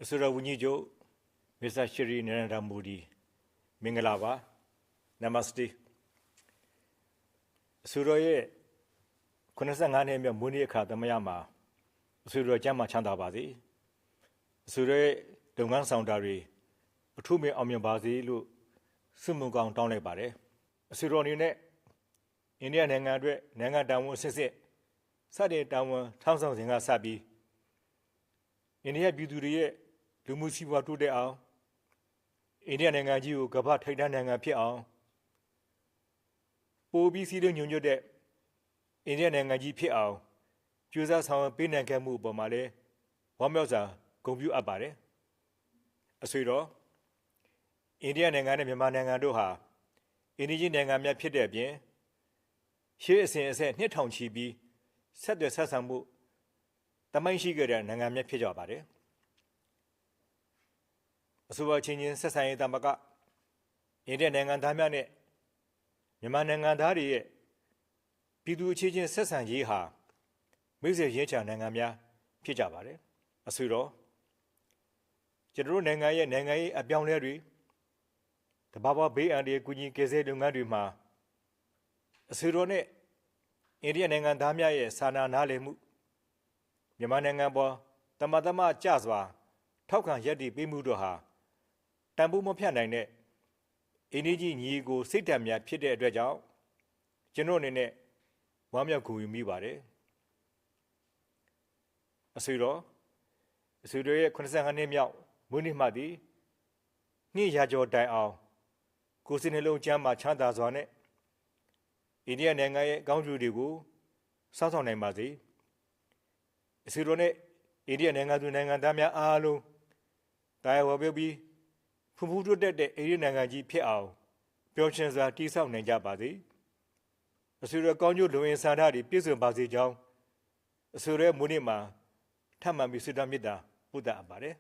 အစိုးရဝန်ကြီးချုပ်မစ္စတာရှရီနရန္ဒာမိုဒီမင်္ဂလာပါနမစတေအစိုးရရဲ့85နှစ်မြောက်မွေးနေ့အခါသမယမှာအစိုးရကျမ်းမာချမ်းသာပါစေအစိုးရရဲ့လုပ်ငန်းဆောင်တာတွေအထူးမြတ်အောင်မြင်ပါစေလို့ဆုမွန်ကောင်းတောင်းလိုက်ပါတယ်အစိုးရအနေနဲ့အိန္ဒိယနိုင်ငံအတွက်နိုင်ငံတာဝန်အစစ်စစ်စတဲ့တာဝန်ထောင်းဆောင်စဉ်ကစပြီးအိန္ဒိယပြည်သူတွေရဲ့လူမှုစီးပွားတိုးတက်အောင်အိန္ဒိယနိုင်ငံကြီးကိုကမ္ဘာထိပ်တန်းနိုင်ငံဖြစ်အောင်ပိုပြီးစီးလုံးညွှန်ညွတ်တဲ့အိန္ဒိယနိုင်ငံကြီးဖြစ်အောင်ကြိုးစားဆောင်ရွက်ပေးနိုင်ခဲ့မှုအပေါ်မှာလည်းဝမ်းမြောက်စွာဂုဏ်ပြုအပ်ပါတယ်အဆွေတော်အိန္ဒိယနိုင်ငံနဲ့မြန်မာနိုင်ငံတို့ဟာအိန္ဒိယနိုင်ငံများဖြစ်တဲ့အပြင်ရှေးအစဉ်အဆက်နှစ်ထောင်ချီပြီးဆက်သွယ်ဆက်ဆံမှုတမိုင်းရှိခဲ့တဲ့နိုင်ငံများဖြစ်ကြပါတယ်အစိုးရချင်းချင်းဆက်ဆံရေးတမကအိန္ဒိယနိုင်ငံသားများနဲ့မြန်မာနိုင်ငံသားတွေရဲ့ပြည်သူအချင်းချင်းဆက်ဆံရေးဟာမိတ်ဆွေရင်းချနိုင်ငံများဖြစ်ကြပါတယ်အဆွေတော်ကျွန်တော်တို့နိုင်ငံရဲ့နိုင်ငံရေးအပြောင်းအလဲတွေတဘာဝဘေးအန္တရာယ်ကူညီကယ်ဆယ်လုပ်ငန်းတွေမှာအဆွေတော်နဲ့အိန္ဒိယနိုင်ငံသားများရဲ့စာနာနားလည်မှုမြန်မာနိုင်ငံပေါ်တမတမကြစွာထောက်ခံရည်တည်ပေးမှုတို့ဟာတန်ဖိုးမဖြတ်နိုင်တဲ့အိန္ဒိယညီကိုစိတ်ဓာတ်များဖြစ်တဲ့အတွက်ကြောင့်ကျွန်တော်အနေနဲ့ဝမ်းမြောက်ဂုဏ်ယူမိပါတယ်အဆွေတော်ရဲ့85နှစ်မြောက်မွေးနေ့မှသည်နေ့ရာကျော်တိုင်အောင်ကိုယ်စိတ်နှလုံးကျမ်းမာချမ်းသာစွာနဲ့အိန္ဒိယနိုင်ငံရဲ့အကောင်းကျိုးတွေကိုစောင့်ဆောင်နိုင်ပါစေအဆွေတော်နဲ့အိန္ဒိယနိုင်ငံသူနိုင်ငံသားများအားလုံးတရားဝေပြောပြီးဖူးဖူးတိုးတက်တဲ့အိန္ဒိယနိုင်ငံကြီးဖြစ်အောင်ပျော်ရွှင်စွာတည်ဆောက်နိုင်ကြပါစေအဆွေတော်ကောင်းကျိုးလုံရင်ဆန္ဒတွေပြည့်စုံပါစေကြောင်းအဆွေတော်မွေးနေ့မှာထပ်မံပြီးဆုတောင်းမေတ္တာပို့သအပ်ပါတယ်